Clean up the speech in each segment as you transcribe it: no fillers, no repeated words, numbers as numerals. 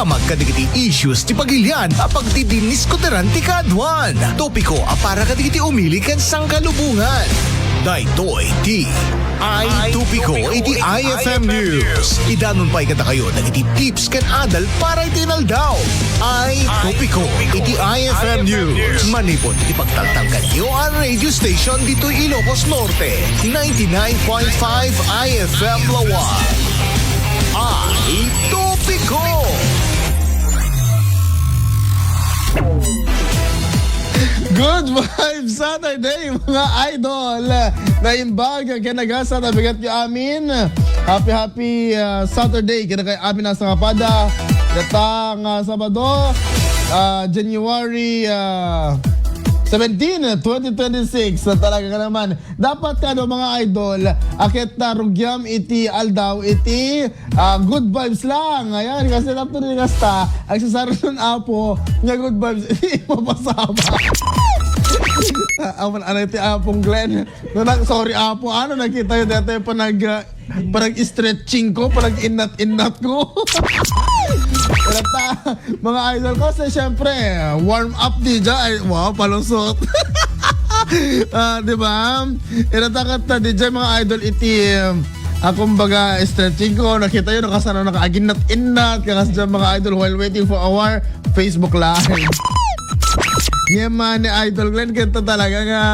Damag kadigiti issues ti pagilian apag ti diniskoteran ti kadwan. Topiko para kadigiti umili kan sangkalubungan. Daytoy ti Topiko iti IFM News. Idanon pa ikata kayo dagiti tips kan adal para itinaldaw. Topiko iti IFM News. Manipod iti pagtaltal kanyo ang radio station dito Ilocos Norte. 99.5 IFM Lawag. Topiko. Good vibes Saturday mga idol. Naimbag kinagasa na bigat nyo amin. Happy Saturday kinagay amin nasa kapada. Datang Sabado January 17, 2026. Talaga ka naman. Dapat mga idol, akit na rugyam iti aldaw iti good vibes lang. Ayan, kasi nato rin kasta, ang sasaroon apo nga good vibes iti mapasama. Ano iti apong Glenn? Sorry apo, nakita yun dito yung parang stretching ko, parang inat ko. Mga idol ko, kasi syempre, warm up di dyan. Wow, palusot. Diba? Inatakat na di dyan mga idol iti kumbaga stretching ko. Nakita yun, nakaaginat-inat. Kasi dyan mga idol while waiting for our Facebook Live. Yaman ni Idol Glenn, kanta talaga nga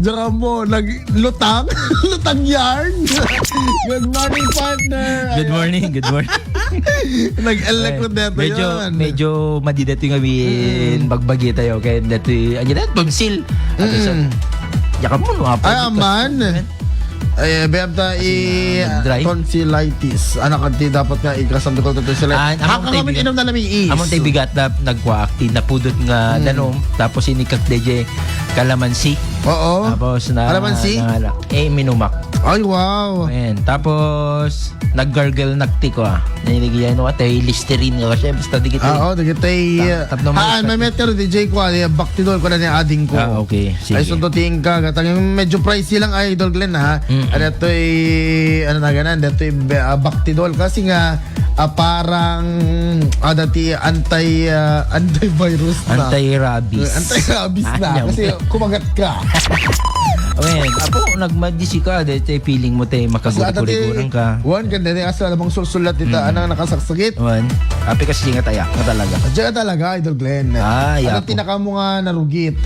diyan mo, naglutang lutang yarn. Good morning, partner. Good morning. Nag-elect dito yun. Medyo madidato yung gawin bagbagi tayo. Kaya dito yung pagsil. Yakap mo, ay, aman. Ay, bebta tonsillitis. Anak kanti dapat nga ikasam ko tonsillitis. Haka kami inom na namin is. Amon tayo bigat na nagwa-acti, napudot nga danom. Tapos inikak DJ kalamansi. Oo. Tapos kalamansi? Minumak. Ay, wow. Ayan. Tapos nag-gargle nagtiko Nailigyan ko tayo Listerine ko kasi basta digit. Oo, digit tayo. May metero DJ ko. Baktidol ko na niya ading ko. Okay. Sige. Ay, sundutin ka. Gatang medyo pricey lang Idol Glenn ha. Ano ito'y Bactidol kasi nga parang dati antivirus na. Anti-rabies. Anti-rabies na kasi kumagat ka. Okay, apo nagmadisi ka dito feeling mo tayo makaguri-guri ka. One ganda ni asa namang sulsulat dito anang nakasaksakit. One. Api kasi nga tayak na talaga. Diyan talaga Idol Glenn. Ano tinaka mo nga narugit.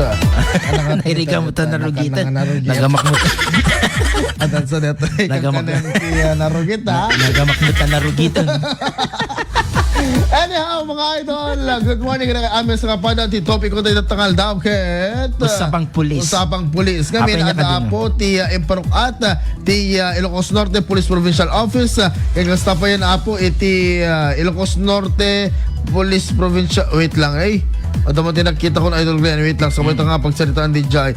Nairika mo ta narugitan. Nagamak mo. Adan sa dito narugit ha. Nagamak mo ta narugitan. Anyhow, mga idol, good morning na amin sa kapada ti topic ko tayo tangal daw ket Usapang pulis kami na po ti Emparok at ti Ilocos Norte Police Provincial Office kaya kasta pa yan apo iti Ilocos Norte Police Provincial mo tinakita ko na Idol Glenn wait lang sabay nga pagsalitaan di Jai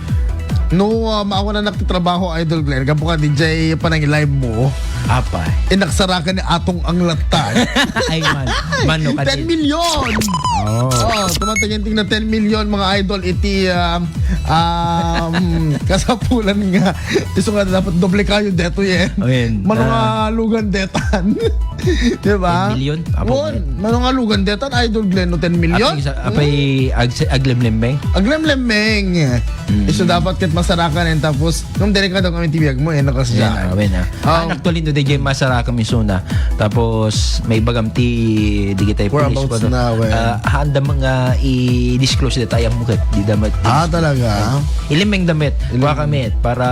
maawa na naktitrabaho Idol Glenn kapo ka DJ panang live mo inaksara ka ni atong ang latan. Ay mano ka 10 million. Tumatingin na 10 million mga idol iti kasapulan nga iso nga dapat doble kayo deto manong lugan detan. Diba? 10 million? Manong lugan detan Idol Glenn no 10 million? Apay aglemlembeng? Aglemlembeng. Iso dapat ket masarakan tapos nung dire ka daw kami tibiyag mo nakasya. Actually no DJ masara kami suna. Tapos may bagam ti digitay police ko. Handa mga i-disclose dito ayam mo ket di damat. Talaga. Ilimeng damit. Kuha kami para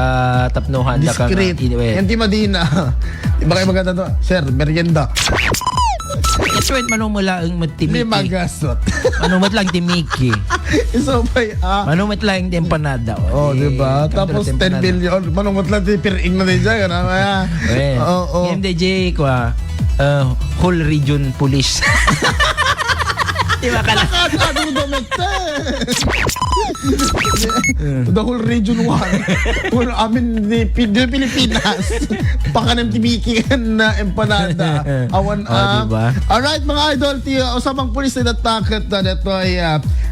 tapnohan da ka. Discreet. Yan ti Madina. Iba kayo maganda to. Sir, merienda. Sweet manumula ang matimiki. Hindi magasot. Manumat lang ti Mickey. Isopay manumat lang ti empanada. Diba? Tapos 10 billion. Manumat lang ti piring na din dyan. Yung DJ ko whole region police. Diba ka lang? The whole region 1. Amin di Pilipinas. Pakanem tibikin na empanada. Awan diba? Alright mga idol, usapang pulis na natakot na ito ay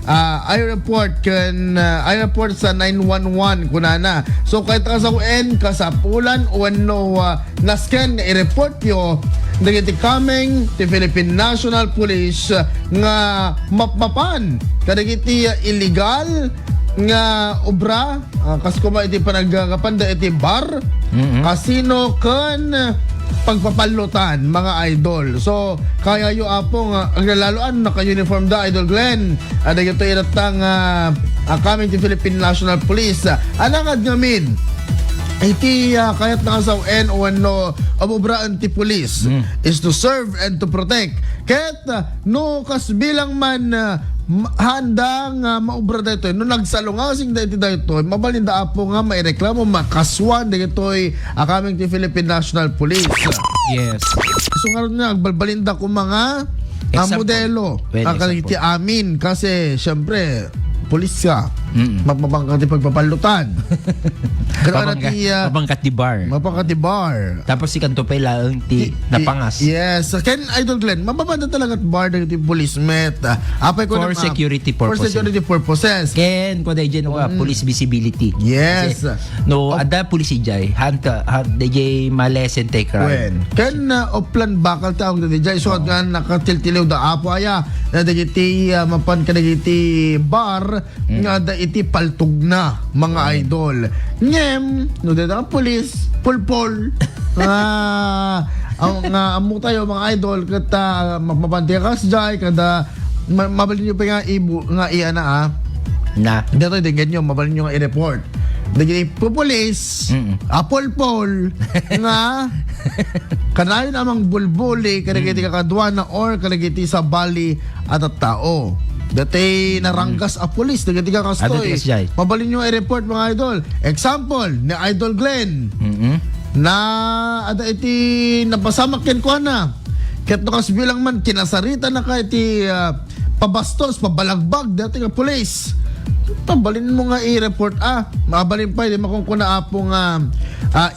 I report sa 911 kunana. So kahit kasawen kasapulan no nasken i-report yo dagiti kameng ti Philippine National Police nga mapapan kadagiti illegal nga obra kas kuma iti panagkapanda iti bar, casino ken pagpapalutan mga idol. So kaya yu apo nga aglalaluan naka-uniform da Idol Glenn. Ada ito iratang coming to Philippine National Police. Alangad ngamin iti kayat nakasawen o ano abubraan ti police is to serve and to protect. Ket no kas bilang man handang maubra dito no nagsalungasing dito mabalinda apo nga maireklamo makaswan dito coming to Philippine National Police. Yes. So ngayon nga agbalbalinda ko mga modelo kakaliti amin kasi syempre pulis ka mapapangkat di pagpapalutan mapangkat di bar. Mapangkat di bar. Tapos si kanto pa lang ti napangas. Yes. Ken Idol Glenn, mababanda talaga at bar ng ti police met. Apay ko For security purposes. For security purposes. Ken ko dai dyan police visibility. Yes. Kasi, no, ada police jay. Hanta dai malesen take right. Ken oplan bakal taong dai jay. So nga nakatiltiliw da apo aya. Na dagiti mapan kadagiti bar nga da iti paltog na mga idol. Ngem, no dito ang polis, pulpol. Amo tayo mga idol kata mapapantikas jay kada mabalin nyo pa nga nga iana na dito din ganyan mabalin nyo nga i-report. Dagiti pupulis, apolpol nga kanayon amang bulbuli kadagiti kakadwana or kadagiti sa bali at tao. Dati naranggas a pulis dagiti kakastoy. Mabalin nyo i-report mga idol. Example ni Idol Glenn. Na ada iti napasamak ken ko na. Ket no kas bilang man kinasarita na ka iti pabastos, pabalagbag dati nga pulis. Mabalin mo nga i-report mabalin pa di makungkuna apo nga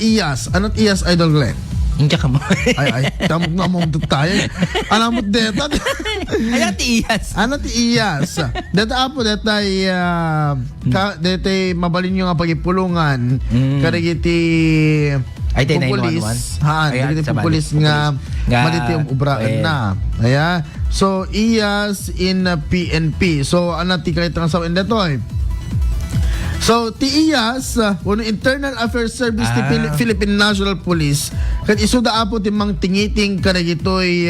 iyas. Anot iyas Idol Glenn? Hindi ka mo. ay, tamog na mong tayo. Alam mo deta. Ano ti iyas? Ano ti iyas? Deta apo, deta deta mabalin nyo nga pagipulungan. Karigiti ay tayo pupulis. 911. Karigiti pupulis nga maliti yung ubraan na. Ayan. So, iyas in PNP. So, ano ti kahit nga sa indetoy? So, TIAS, Internal Affairs Service ti Philippine National Police, kat isuda apo ti mang tingiting kadagitoy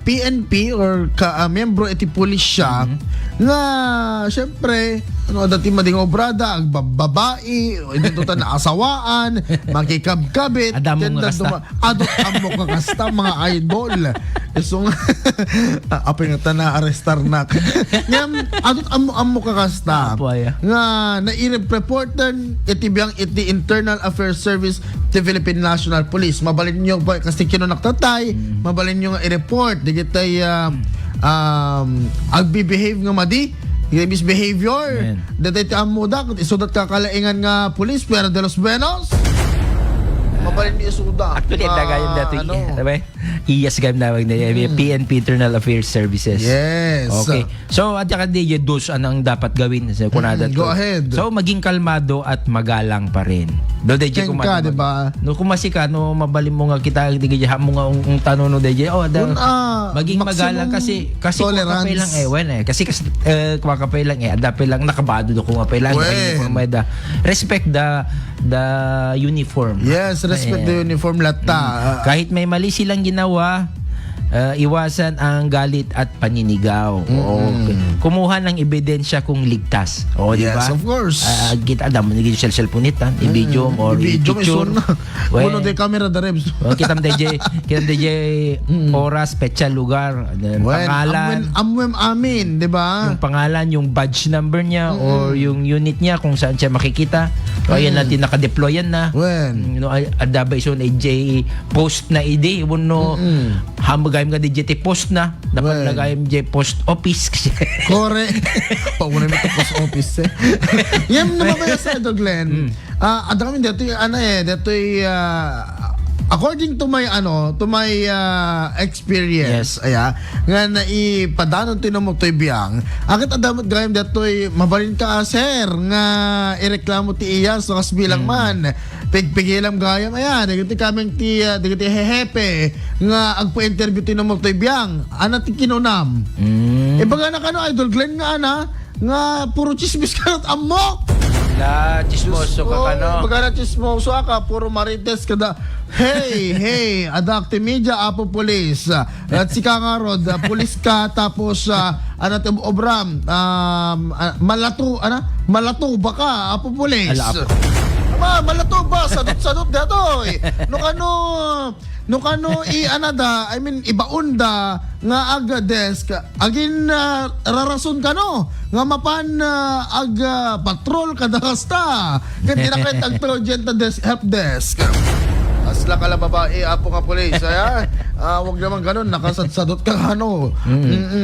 PNP or membro iti pulis siya, nga syempre ano dati mading obrada ang babae dito ta na asawaan makikabkabit adamo nga kasta mga idol so apay nga na arrestar na ngam adot ammo ka kasta nga nai-reportan iti biyang iti Internal Affairs Service ti Philippine National Police mabalin nyo pa kasi kinunaktatay mabalin nyo nga i-report digitay agbibehave nga madi misbehavior datay ti amuda kung isudat kakalaingan nga pulis pero de los buenos mabalin ni isuda actually dagayon dati iyas gam nawag na PNP Internal Affairs Services. Yes. Okay. So at saka DJ dos anong dapat gawin sa kunada go ahead. So maging kalmado at magalang pa rin. Do DJ kumada diba? No kumasika no mabalin mo nga kita DJ mo nga ang tanong no DJ maging magalang kasi tolerance. Kapay lang kasi kapay lang adapay lang nakabado do kung kapay lang respect the uniform. Yes, respect the uniform lata. Kahit may mali silang ginawa iwasan ang galit at paninigaw. Kumuha ng ebidensya kung ligtas. Yes, diba? of course. Kita adam mo naging cellphone itan, i-video or i-picture. Bueno, de camera da rebs. Kita DJ oras, petsa, lugar, pangalan. Amwem amin, di ba? Yung pangalan, yung badge number niya or yung unit niya kung saan siya makikita. Kaya natin nakadeployan na. Adabay so na DJ post na ID. Hamagayim ka DJ post na. Dapat lagayim DJ post office. Correct. Pauna mo ito post office Yan naman kaya sa Idol Glenn. Ada kami dito dito according to my experience, nga naipadanon tinamo toy biyang, akit adamot gayam datoy mabalin ka sir nga ireklamo ti iya so kas bilang man pigpigilam gayam ayan digiti kaming ti digiti hehepe nga agpa-interview tinamo toy biyang ana ti kinunam. Baga na kano Idol Glenn nga puro chismis ka at amok. La, chismoso ka kano. Baga na chismoso ka, puro marites ka da. Hey, adakti media, apo polis. At si Kangarod, polis ka, tapos, obram, malato ba ka, apo polis. Malato ba, sadot dato. No kano ibaunda nga aga desk agin rarason kano nga mapan patrol kada kasta ken tinakret ang project na help desk asla kala babae apo nga pulis wag naman ganon nakasadsadot ka ano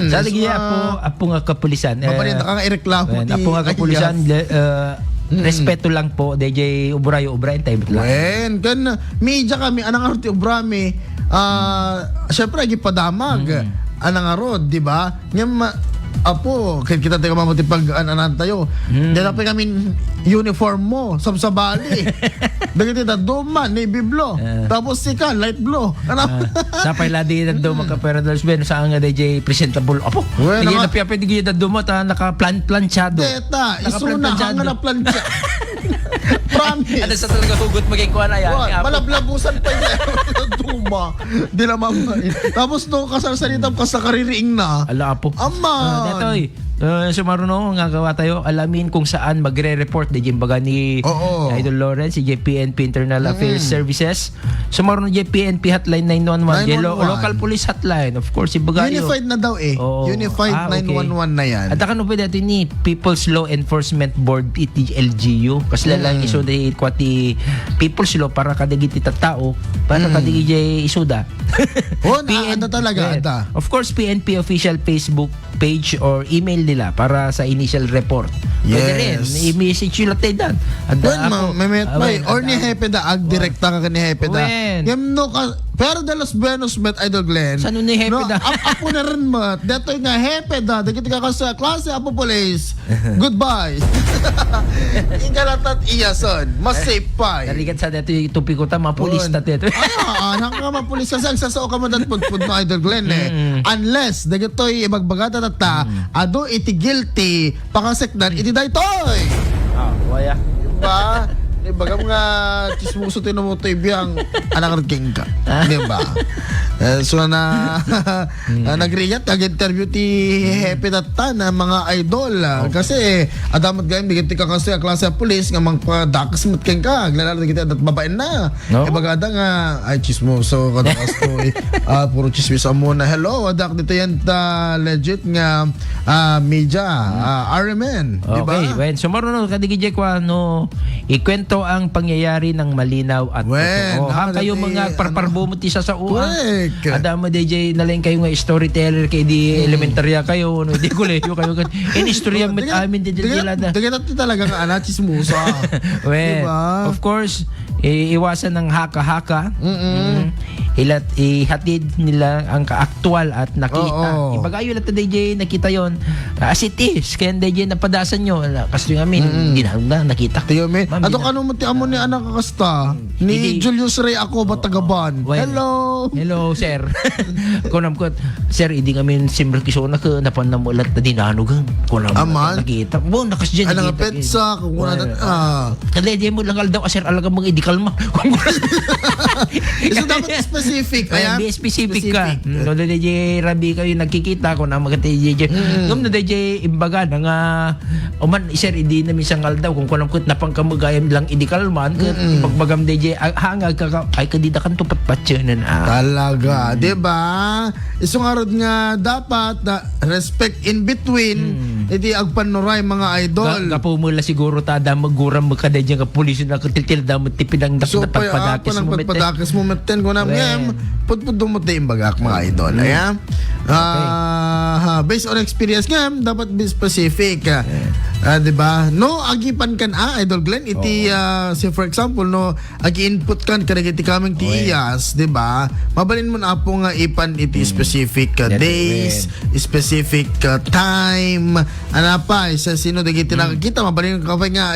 sa lagi apo nga kapulisan mapanin ka nga ireklamo apo nga kapulisan respeto lang po DJ Ubrayo time lang. Wen kan media kami anang arti Ubrami syempre gipadamag anang arod di ba? Ngem apo kita tayo mamuti pag anan tayo. Dala pa kami uniform mo sabsabali. Dagiti da duman navy blue. Tapos sika light blue. Sa pailadi da duma ka pero dalos ben sa nga DJ presentable. Apo. Hindi na piya pwede gyud da duma ta naka planchado. Deta isuna hanga na plancha. Promise. Ano sa talaga hugot magay kuha na yan. Malablabusan pa yung duma. Di na tapos no kasarsalita ka sa kaririing na. Ala apo. Ama. Detoy. Sumaruno nga gawa tayo alamin kung saan magre-report di baga ni Idol Lawrence si JPNP Internal Affairs Services. Sumaruno JPNP hotline 911 local police hotline of course si baga unified na daw unified 911 na yan. At kan pwede dito ni People's Law Enforcement Board PTLGU kasi lang iso di kwati People's Law para kadigiti tao para kadigiti isuda. Talaga of course PNP official Facebook page or email nila para sa initial report. Yes. I-message nyo lang tayo dan. Or ni Hepe da, direkta ka ni Hepe da. Pero de los buenos met Idol Glenn. Saan ni Hepe da? Apo na rin mat. Dito nga Hepe da. Dito ka sa klase, Apo Police. Goodbye. Ingalatat iyason. Mas safe pa. Narigat sa dito yung tupiko ta, mga pulis na dito. Nang ka mga pulis. Kasi sasao ka man pudpud no Idol Glenn Unless, dito yung ibagbagata ta, ado iti guilty, pakasekdan, iti daytoy. Waya. Diba? Bagam nga chismoso tinamutoy biyang anak king ka. Diba? So nagriyat nag-interview ti Hepe Data na mga idol kasi adamat gayam bigiti ka kasi klase pulis nga magpadakas mat king ka glalaro kita dat babaen na bagada nga ay chismoso kada kasto puro chismis mo na hello adak dito yan legit nga media RMN diba? Okay, when sumarunod kadigije ko ikwento ang pangyayari ng malinaw at totoo. Kayo mga parparbo mo ti sa uwan. Adamo DJ nalang kayo nga storyteller kay di elementarya kayo no di kolehiyo kayo kan istorya met amin di dilada. Dagat talaga nga anachis musa. Diba? Of course, iwasan ng haka-haka. Ihatid nila ang kaaktual at nakita. Ibagayo lang DJ nakita yon. As it is, kaya DJ napadasan nyo. Kasi yung amin, hindi na nakita. Ato kano mo ti amo ni anak kakasta? Ni Julius Ray ako Batagaban. Hello, sir. Kunam ko, sir, hindi kami simmer kisona ka napanamulat na dinanugan. Kunam nakita. Bo, nakas dyan. Anang petsa, kung wala Kaya di mo lang daw, sir, alagang mga idikalma. So, dapat specific. Be specific ka. No, DJ Rabi kayo nagkikita ko na mga DJ. Ngam na DJ imbaga na nga, sir, hindi namin sangal daw kung kunam ko napangkamagayam lang idikalman. Pagbagam DJ, hangag ka, ay kadida kan tupat patyanan. Talaga, diba? Isang arod nga dapat respect in between iti agpanuray mga idol. Gapo mo la siguro tada maguram magkadadya nga pulis na katiltil damot tipinang pagpadakis mo meten. Pagpadakis mo meten ko na ngem pudpud mo ti imbagak mga idol. Based on experience ngem dapat be specific. Diba? No, agipan kan Idol Glenn, iti, say for example, no, agi-input kan, karagiti kaming ti iyas, diba? Mabalin mo na po nga ipan iti specific days, specific time, pa, isa sino dagiti nakakita, mabalin ka pa nga,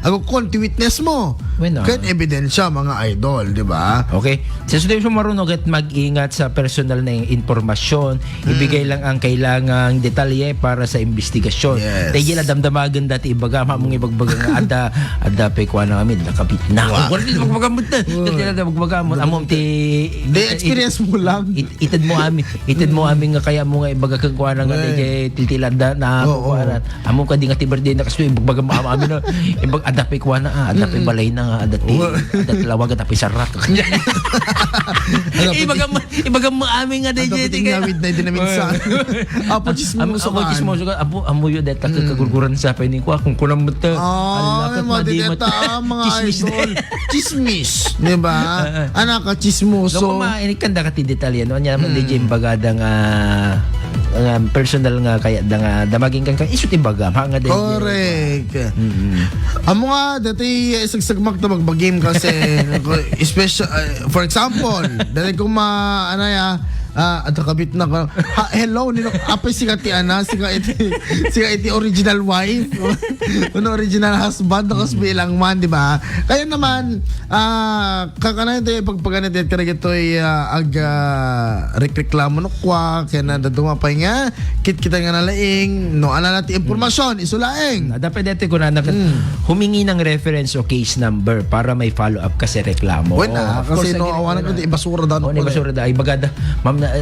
agukon, ti witness mo. Kahit ebidensya, mga idol, diba? Okay. Sa susunod mo marunong at mag-ingat sa personal na impormasyon, ibigay lang ang kailangang detalye para sa investigasyon. Yes. Dahil damdamagan dati ibaga, mamong ibagbaga nga, ada pe kwa na kami, nakapit na. Wala din magbagamot na. Dati na magbagamot. Amom ti... experience mo lang. Itad mo amin nga kaya mo nga ibaga kang kwa na nga, dahil tiltilanda na ako kwa na. Amom ka di nga ti birthday na kasi ibagbaga mo amin na, ibag ada pe kwa na, ada pe balay na nga, ada lawag at api sarak. Ibaga mo amin nga, dahil ngawid na din namin sa apo chismoso ka. Apo amuyo dahil kagurguran sa pa ni ko kung kunang mata. May madideta mga idol. Chismis. Diba? Anak ka chismoso. Kung mainikanda ka ti detalye, no? Anya naman DJ imbaga nga personal nga kaya nga damaging kang isut imbaga. Nga DJ. Correct. Amo nga, dati sagsagmak na magbagame kasi special, for example, dati kung at kabit na ko. Hello, nino apay sika ti ana, sika iti original wife. Uno original husband no kas bilang man, di ba? Kaya naman kakana ito pagpaganit kada gitoy reklamo no kwa kaya na daduma pa nga kita nga nalaing no ana nati impormasyon isulaeng. Dapat dito ko na humingi ng reference o case number para may follow up kasi reklamo. Wala kasi no awan ko ibasura daw. Ibasura daw ibagada. Ma'am na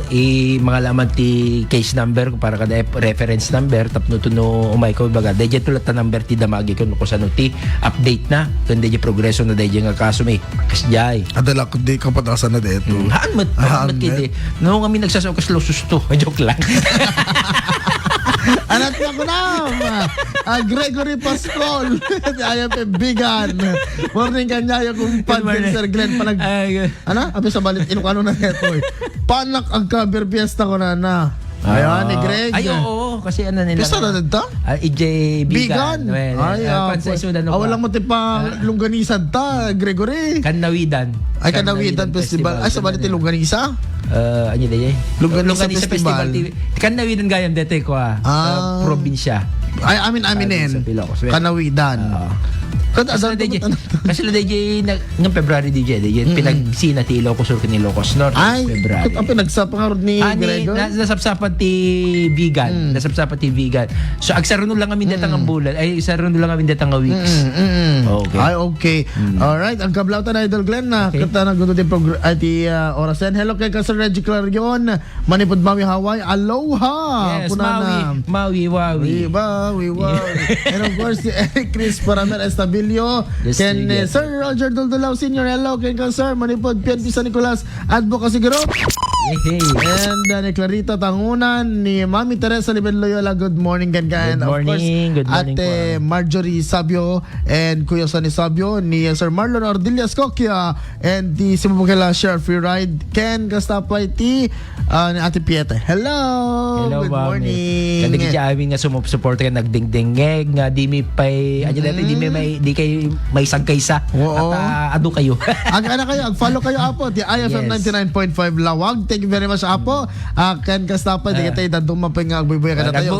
mga laman ti case number para kada reference number tapno tuno umay ko baga dayjay tulat ta number ti damagi ko no kusano ti update na kun dayjay progreso na dayjay nga kaso may kasjay adala ko di kapatasan na deto haan kiti no kami nagsasakas lo susto joke lang. Anak na ko na Gregory Pascol ayaw pe bigan morning kanya yung kumpan Sir Glenn panag abi sa balit inukano na neto panak ang cover fiesta ko na ayun ni Greg ay oo kasi ano nila kasi na dito EJ Bigan ay walang mo pa lungganisan ta Gregory Kanawidan Festival ay sa balit lungganisa ano dayay Lungganisa Festival Kanawidan gayam dete ko sa probinsya ay aminin Kanawidan kasi la DJ ng February DJ pinagsina ti Ilocos Sur ni Ilocos Norte February. Ang pinagsapang ni Gregor. Nasapsapan ti vegan, So agsaruno lang kami datang ang bulan. Ay saruno lang kami datang ang weeks. Okay. Ay okay. All right, ang kablautan na Idol Glenn na kita naguto ti orasan. Hello kay Sir Reggie Clarion, Manipod Maui Hawaii. Aloha. Yes, Maui. And of course si Eric Chris Paramel Estabil Ken Sir Roger Duldulaw Senior, hello ken Sir Manipod PNP San Nicolas Advocacy Group. And ni Clarita Tangunan, ni Mami Teresa Liben Loyola, good morning ken Good morning, Ate Marjorie Sabio and Kuya Sonny Sabio, ni Sir Marlon Ordillas Coquia and di Simubukela Share Free Ride ken kastapay ti ni Ate Pieta. Hello good morning. Kandi kiti amin nga support ka nagdingdingeg nga di mi pay di kay may sagkaysa at ado kayo. Ag-follow kayo apo di IFM 99.5 Lawag. Thank you very much apo. Ken kastapay di katay daduma pa nga agbubuya ka na tayo.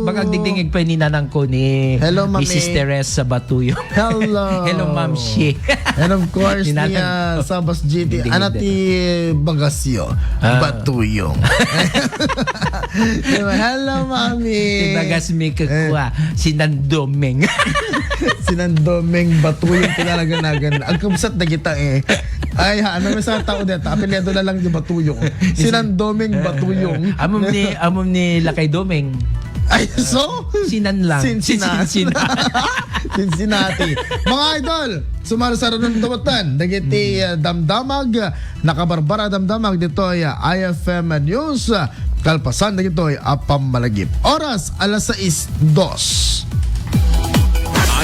Bagag dingdingeg pa ni nanang ko ni Mrs. Teres sa Batuyo. Hello Ma'am Shi. And of course ni Sabas GT anati Bagasio Batuyo. Hello Mami. Bagasmi kakwa Sinandomeng. Sinandomeng Batuyong pinalaganagan. Ang kabsat na kita ay ano may sa tao dito apelyido na lang yung Batuyong. Sinandomeng Batuyong. Amom ni Lakay Domeng. Ay, so? Sinan lang. Cincinnati. Mga idol, sumara sa ronong dumatan. Dagiti damdamag, nakabarbara damdamag dito ay IFM News. Kalpasan na ito ay apam malagip. Oras, 6:02.